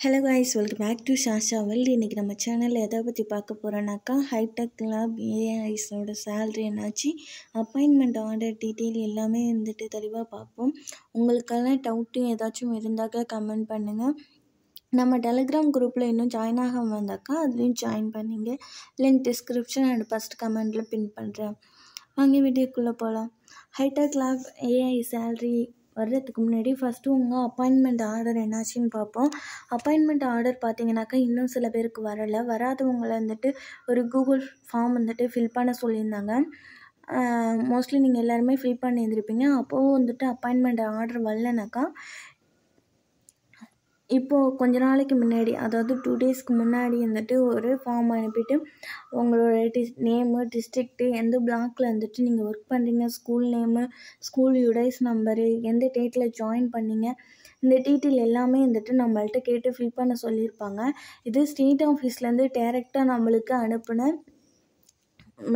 Hello guys, welcome back to Shasha world. இன்றைக்கி நம்ம சேனலில் எதை பற்றி பார்க்க போகிறோன்னாக்கா ஹைடெக் லேப் ஏஐஸோட சேல்ரி என்னாச்சு, அப்பாயின்மெண்ட் ஆர்டர் டீட்டெயில் எல்லாமே வந்துட்டு தெளிவாக பார்ப்போம். உங்களுக்கெல்லாம் டவுட்டு ஏதாச்சும் இருந்தாக்கா கமெண்ட் பண்ணுங்கள். நம்ம டெலிகிராம் குரூப்பில் இன்னும் ஜாயின் ஆகாமல் வந்தாக்கா அதுலேயும் ஜாயின் பண்ணிங்க. லிங்க் டிஸ்கிரிப்ஷன் அண்ட் ஃபஸ்ட் கமெண்ட்டில் பின் பண்ணுறேன். வாங்க வீடியோக்குள்ளே போகலாம். ஹைடெக் லேப் ஏஐ சேல்ரி வர்றதுக்கு முன்னாடி ஃபஸ்ட்டு உங்கள் அப்பாயின்மெண்ட் ஆர்டர் என்னாச்சுன்னு பார்ப்போம். அப்பாயின்மெண்ட் ஆர்டர் பார்த்தீங்கன்னாக்கா இன்னும் சில பேருக்கு வராதவங்களை வந்துட்டு ஒரு கூகுள் ஃபார்ம் வந்துட்டு ஃபில் பண்ண சொல்லியிருந்தாங்க. மோஸ்ட்லி நீங்கள் எல்லாருமே ஃபில் பண்ணியிருந்திருப்பீங்க. அப்போது வந்துட்டு அப்பாயின்மெண்ட் ஆர்டர் வரலனாக்கா இப்போது கொஞ்ச நாளைக்கு முன்னாடி, அதாவது 2 டேஸ்க்கு முன்னாடி வந்துட்டு ஒரு ஃபார்ம் அனுப்பிட்டு உங்களோட நேமு, டிஸ்ட்ரிக்ட்டு, எந்த பிளாக்கில் வந்துட்டு நீங்கள் ஒர்க் பண்ணுறீங்க, school name, school UDISE number, எந்த டேட்டில் ஜாயின் பண்ணீங்க, இந்த டீட்டெயில் எல்லாமே வந்துட்டு நம்மள்ட்ட கேட்டு ஃபில் பண்ண சொல்லியிருப்பாங்க. இது ஸ்டேட் ஆஃபீஸ்லேருந்து டேரெக்டாக நம்மளுக்கு அனுப்பின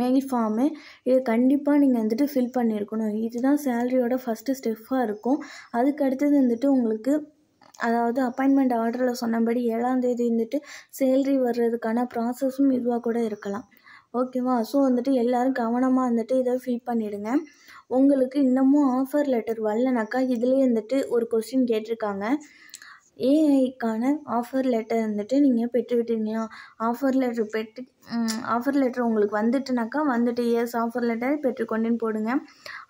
மெயில் ஃபார்மு. இது கண்டிப்பாக நீங்கள் வந்துட்டு ஃபில் பண்ணியிருக்கணும். இதுதான் சேலரியோட ஃபஸ்ட்டு ஸ்டெப்பாக இருக்கும். அதுக்கு அடுத்தது வந்துட்டு உங்களுக்கு, அதாவது அப்பாயின்மெண்ட் ஆர்டரில் சொன்னபடி 7ஆம் தேதி வந்துட்டு சேலரி வர்றதுக்கான ப்ராசஸும் இதுவாக கூட இருக்கலாம். ஓகேவா? ஸோ வந்துட்டு எல்லோரும் கவனமாக வந்துட்டு இதை ஃபில் பண்ணிவிடுங்க. உங்களுக்கு இன்னமும் ஆஃபர் லெட்டர் வரலனாக்கா இதுலேயே வந்துட்டு ஒரு கொஸ்டின் கேட்டிருக்காங்க. ஏஐக்கான ஆஃபர் லெட்டர் வந்துட்டு நீங்கள் பெற்றுவிட்டீங்களா? ஆஃபர் லெட்டர் உங்களுக்கு வந்துட்டு எஸ் ஆஃபர் லெட்டர் பெற்றுக்கொண்டேன்னு போடுங்க.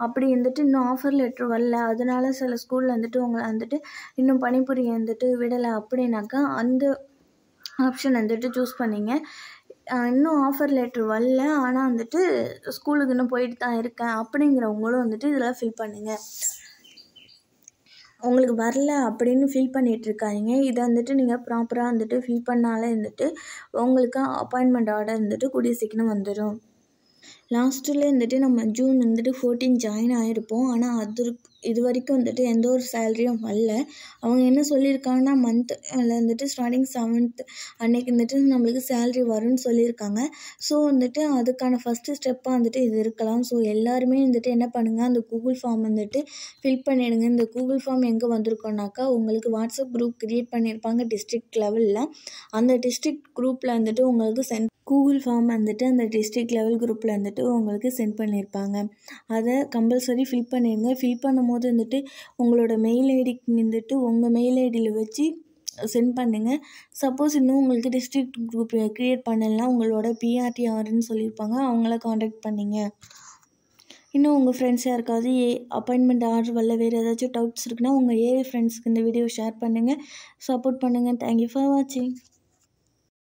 அப்படி வந்துட்டு இன்னும் ஆஃபர் லெட்டர் வரல, அதனால சில ஸ்கூலில் வந்துட்டு உங்களை வந்துட்டு இன்னும் பணிபுரிய வந்துட்டு விடலை அப்படின்னாக்கா அந்த ஆப்ஷன் வந்துட்டு சூஸ் பண்ணிங்க. இன்னும் ஆஃபர் லெட்டர் வரல, ஆனால் வந்துட்டு ஸ்கூலுக்கு இன்னும் போயிட்டு தான் இருக்கேன் அப்படிங்கிறவங்களும் வந்துட்டு இதில் ஃபில் பண்ணுங்கள். உங்களுக்கு வரல அப்படின்னு ஃபீல் பண்ணிகிட்ருக்காதீங்க. இதை வந்துட்டு நீங்கள் ப்ராப்பராக வந்துட்டு ஃபில் பண்ணாலே வந்துட்டு உங்களுக்கு அப்பாயின்மெண்ட் ஆர்டர் வந்துட்டு கூடிய சீக்கிரம் வந்துடும். லாஸ்ட்டில் வந்துட்டு நம்ம ஜூன் வந்துட்டு 14 ஜாயின் ஆகிருப்போம். ஆனால் இது வரைக்கும் வந்துட்டு எந்த ஒரு சேலரியும் வரல. அவங்க என்ன சொல்லியிருக்காங்கன்னா மந்த்தில் வந்துட்டு ஸ்டார்டிங் 7th அன்னைக்கு வந்துட்டு நம்மளுக்கு சேலரி வரும்னு சொல்லியிருக்காங்க. ஸோ வந்துட்டு அதுக்கான ஃபஸ்ட்டு ஸ்டெப்பாக வந்துட்டு இது இருக்கலாம். ஸோ எல்லாருமே வந்துட்டு என்ன பண்ணுங்கள், அந்த கூகுள் ஃபார்ம் வந்துட்டு ஃபில் பண்ணிவிடுங்க. இந்த கூகுள் ஃபார்ம் எங்கே வந்திருக்கோன்னாக்கா உங்களுக்கு வாட்ஸ்அப் குரூப் க்ரியேட் பண்ணியிருப்பாங்க டிஸ்ட்ரிக்ட் லெவலில். அந்த டிஸ்ட்ரிக்ட் குரூப்பில் வந்துட்டு உங்களுக்கு கூகுள் ஃபார்ம் வந்துட்டு அந்த டிஸ்ட்ரிக்ட் லெவல் குரூப்பில் வந்துட்டு உங்களுக்கு சென்ட் பண்ணியிருப்பாங்க. அதை கம்பல்சரி ஃபில் பண்ணிடுங்க. ஃபில் பண்ணும்போது வந்துட்டு உங்களோட மெயில் ஐடிக்கு வந்துட்டு உங்கள் மெயில் ஐடியில் வச்சு சென்ட் பண்ணுங்கள். சப்போஸ் இன்னும் உங்களுக்கு டிஸ்ட்ரிக்ட் குரூப் க்ரியேட் பண்ணலைன்னா உங்களோட பிஆர்டிஆர்னு சொல்லியிருப்பாங்க, அவங்கள காண்டாக்ட் பண்ணிங்க. இன்னும் உங்கள் ஃப்ரெண்ட்ஸ் யாருக்காவது அப்பாயின்மெண்ட் ஆர்டர் வரல, வேறு ஏதாச்சும் டவுட்ஸ் இருக்குன்னா உங்கள் ஏஐ ஃப்ரெண்ட்ஸ்க்கு இந்த வீடியோ ஷேர் பண்ணுங்கள், சப்போர்ட் பண்ணுங்கள். தேங்க்யூ ஃபார் வாட்சிங்.